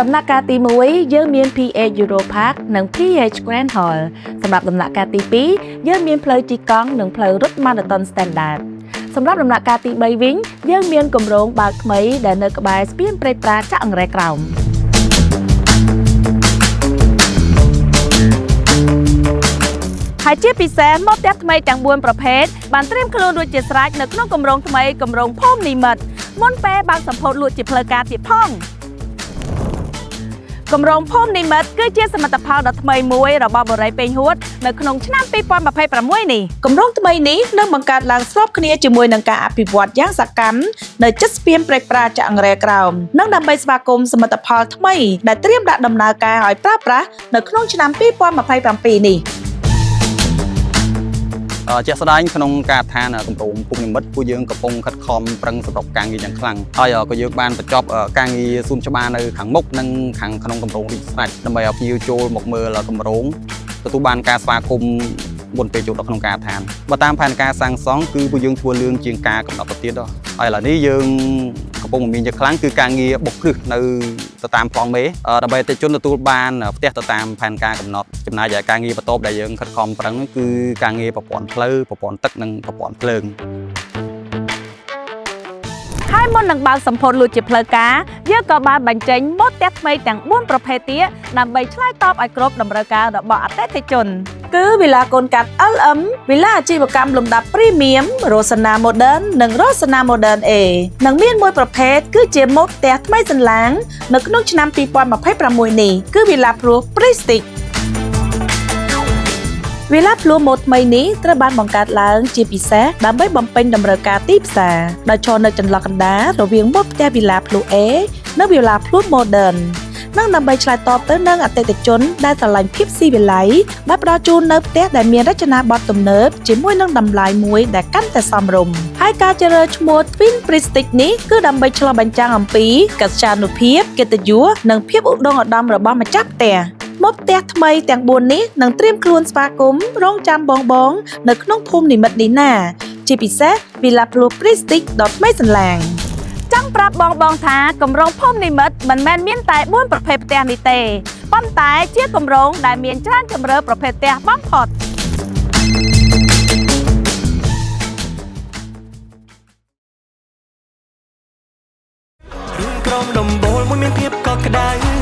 ដំណាក់កាលទី1យើងមាន PH Euro Park និង PH Grand Hall សម្រាប់ដំណាក់កាលទី2យើងមានផ្លូវជីកង់និងផ្លូវរត់ Marathon Standard សម្រាប់ដំណាក់កាលទី3វិញយើងមានគម្រោងបើកថ្មីដែលនៅក្បែរស្ពានព្រែកប្រាចាក់អង្រែក្រោមហើយជាពិសេសមកផ្ទះថ្មីទាំង4ប្រភេទបានត្រៀមខ្លួនរួចជាស្រេចនៅក្នុងគម្រោងថ្មីគម្រោងភូមិនិមិត្តមុនពេលបើកសម្ពោធលក់ជាផ្លូវការទៀតផងគម្រោងភូមិនិមិត្តគឺជាសមិទ្ធផលដ៏ថ្មីមួយរបស់បរិយាពេញហួតនៅក្នុងឆ្នាំ2026នេះគម្រោងថ្មីនេះនឹងបង្កើតឡើងស្របគ្នាជាមួយនឹងការអភិវឌ្ឍយ៉ាងសកម្មនៅជិតស្ពានព្រែកប្រាចាក់អង្រែក្រោមនិងដើម្បីស្វាគមន៍សមិទ្ធផលថ្មីដែលត្រៀមដាក់ដំណើរការឲ្យប្រើប្រាស់នៅក្នុងឆ្នាំ2027នេះជាក់ស្ដែងក្នុងការឋានគម្រោងភូមិនិមិត្តពួកយើងកំពុងខិតខំប្រឹងសម្រុកការងារយ៉ាងខ្លាំងហើយក៏យើងបានបញ្ចប់ការងារសួនច្បារនៅខាងមុខនិងខាងក្នុងគម្រោងរីកស្រេចដើម្បីឲ្យភ្ញៀវចូលមកមើលគម្រោងទទួលបានការស្វាគមន៍មុនពេលចូលដល់ក្នុងការឋានបើតាមផែនការសាងសង់គឺពួកយើងធ្វើលឿនជាងការកំណត់ទៅទៀតហើយឥឡូវនេះយើងកំពុងមានយ៉ាងខ្លាំងគឺការងារបុកគ្រឹះនៅទៅតាមប្លង់មេដើម្បីអតិថិជនទទួលបានផ្ទះទៅតាមផែនការកំណត់ចំណាយឲ្យការងារបន្ទាប់ដែលយើងខិតខំប្រឹងនោះគឺការងារប្រព័ន្ធផ្លូវប្រព័ន្ធទឹកនិងប្រព័ន្ធភ្លើងហើយមុននឹងបើកសម្ពោធលក់ជាផ្លូវការយើងក៏បានបញ្ចេញម៉ូតផ្ទះថ្មីទាំង4ប្រភេទទៀតដើម្បីឆ្លើយតបឲ្យគ្រប់តម្រូវការរបស់អតិថិជនគឺវិឡាកូនកាត់ LM វិឡាអាជីវកម្មលំដាប់ Premium Rosana Modern និង Rosana Modern A និងមានមួយប្រភេទគឺជាម៉ូតផ្ទះថ្មីសន្លាងនៅក្នុងឆ្នាំ2026នេះគឺវិឡាព្រោះ Prestigeវិឡាភ្លួម៉ូតថ្មីនេះត្រូវបានបង្កើតឡើងជាពិសេសដើម្បីបំពេញតម្រូវការទីផ្សារដោយឈរនៅចន្លោះកណ្ដាលរវាងម៉ូតផ្ទះវិឡាភ្លួ A និងវិឡាភ្លួ Modern និងដើម្បីឆ្លើយតបទៅនឹងអតិថិជនដែលស្រឡាញ់ភាពស៊ីវិល័យបានផ្ដល់ជូននៅផ្ទះដែលមានរចនាបថទំនើបជាមួយនឹងតម្លៃមួយដែលកាន់តែសមរម្យហើយការជ្រើសរើសឈ្មោះ Twin Prestige នេះគឺដើម្បីឆ្លុះបញ្ចាំងអំពីកិត្យានុភាពកិត្តិយសនិងភាពឧត្តមឧត្តមរបស់ម្ចាស់ផ្ទះម៉ូតផ្ទះថ្មីទាំង4នេះនឹងត្រៀមខ្លួនស្វាគមន៍រងចាំបងនៅក្នុងភូមិនិមិត្តនេះណាជាពិសេសវិឡាភ្លួ Prestige ដ៏ថ្មីសន្លាងចង់ប្រាប់បងថាគម្រោងភូមិនិមិត្តមិនមែនមានតែ4ប្រភេទផ្ទះនេះទេប៉ុន្តែជាគម្រោងដែលមានច្រើនជម្រើសប្រភេទផ្ទះបំផុតក្រុមដំបូលមួយមានភាពកក់ក្ដៅ